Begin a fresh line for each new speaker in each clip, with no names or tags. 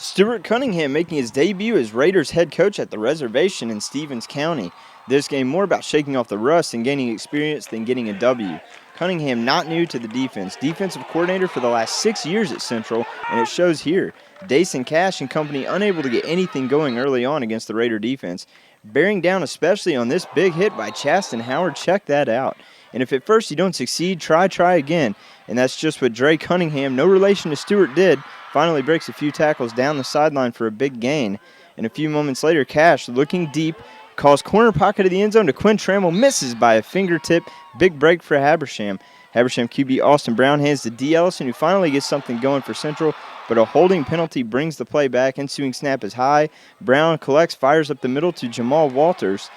Stuart Cunningham making his debut as Raiders head coach at the reservation in Stevens County. This game more about shaking off the rust and gaining experience than getting a W. Cunningham not new to the defense. Defensive coordinator for the last 6 years at Central, and it shows here. Dace and Cash and company unable to get anything going early on against the Raider defense. Bearing down especially on this big hit by Chaston Howard. Check that out. And if at first you don't succeed, try again. And that's just what Dre Cunningham, no relation to Stewart, did. Finally breaks a few tackles down the sideline for a big gain. And a few moments later, Cash, looking deep, calls corner pocket of the end zone to Quinn Trammell, misses by a fingertip. Big break for Habersham. Habersham QB Austin Brown hands to D. Ellison, who finally gets something going for Central, but a holding penalty brings the play back. Ensuing snap is high. Brown collects, fires up the middle to Jamal Walters.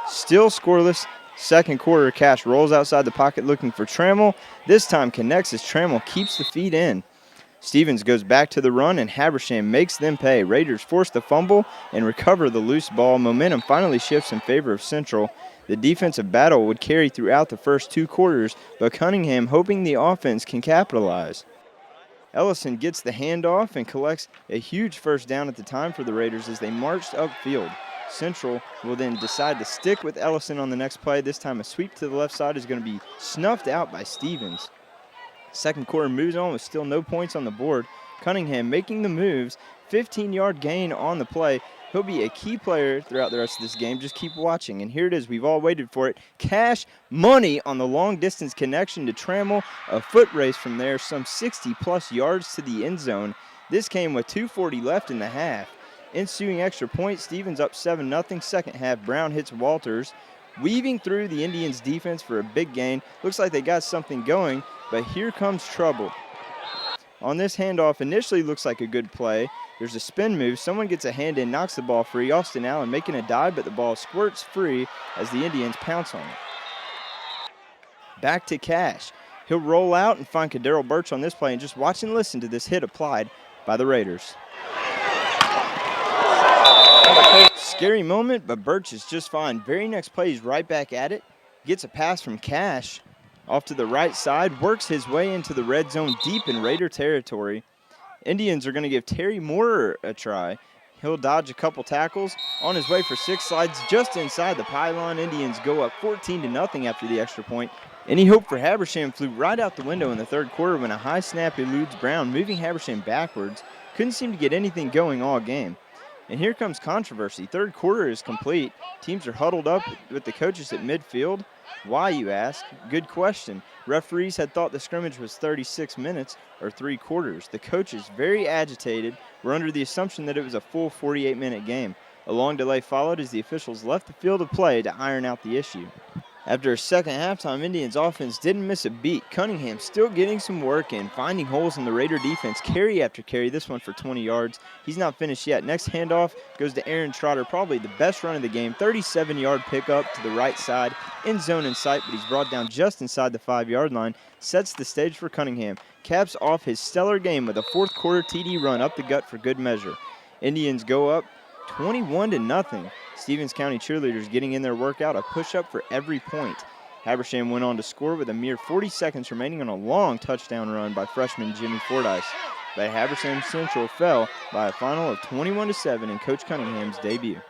Still scoreless. Second quarter, Cash rolls outside the pocket looking for Trammell. This time connects as Trammell keeps the feet in. Stevens goes back to the run, and Habersham makes them pay. Raiders force the fumble and recover the loose ball. Momentum finally shifts in favor of Central. The defensive battle would carry throughout the first 2 quarters, but Cunningham hoping the offense can capitalize. Ellison gets the handoff and collects a huge first down at the time for the Raiders as they marched upfield. Central will then decide to stick with Ellison on the next play. This time a sweep to the left side is going to be snuffed out by Stevens. Second quarter moves on with still no points on the board. Cunningham making the moves, 15-yard gain on the play. He'll be a key player throughout the rest of this game. Just keep watching. And here it is. We've all waited for it. Cash money on the long-distance connection to Trammell. A foot race from there, some 60-plus yards to the end zone. This came with 2:40 left in the half. Ensuing extra point, Stevens up 7-0. Second half, Brown hits Walters. Weaving through the Indians' defense for a big gain. Looks like they got something going, but here comes trouble. On this handoff, initially looks like a good play. There's a spin move. Someone gets a hand in, knocks the ball free. Austin Allen making a dive, but the ball squirts free as the Indians pounce on it. Back to Cash. He'll roll out and find Kadero Birch on this play, and just watch and listen to this hit applied by the Raiders. Scary moment, but Birch is just fine. Very next play, he's right back at it. Gets a pass from Cash off to the right side, works his way into the red zone deep in Raider territory. Indians are going to give Terry Moore a try. He'll dodge a couple tackles. On his way for 6, slides just inside the pylon. Indians go up 14-0 after the extra point. Any hope for Habersham flew right out the window in the third quarter when a high snap eludes Brown, moving Habersham backwards. Couldn't seem to get anything going all game. And here comes controversy. Third quarter is complete. Teams are huddled up with the coaches at midfield. Why, you ask? Good question. Referees had thought the scrimmage was 36 minutes or 3 quarters. The coaches, very agitated, were under the assumption that it was a full 48-minute game. A long delay followed as the officials left the field of play to iron out the issue. After a second halftime, Indians offense didn't miss a beat. Cunningham still getting some work in, finding holes in the Raider defense carry after carry, this one for 20 yards. He's not finished yet. Next handoff goes to Aaron Trotter, probably the best run of the game. 37-yard pickup to the right side, end zone in sight, but he's brought down just inside the 5-yard line. Sets the stage for Cunningham. Caps off his stellar game with a fourth quarter TD run up the gut for good measure. Indians go up 21-0. Stevens County cheerleaders getting in their workout, a push-up for every point. Habersham went on to score with a mere 40 seconds remaining on a long touchdown run by freshman Jimmy Fordyce. But Habersham Central fell by a final of 21-7 in Coach Cunningham's debut.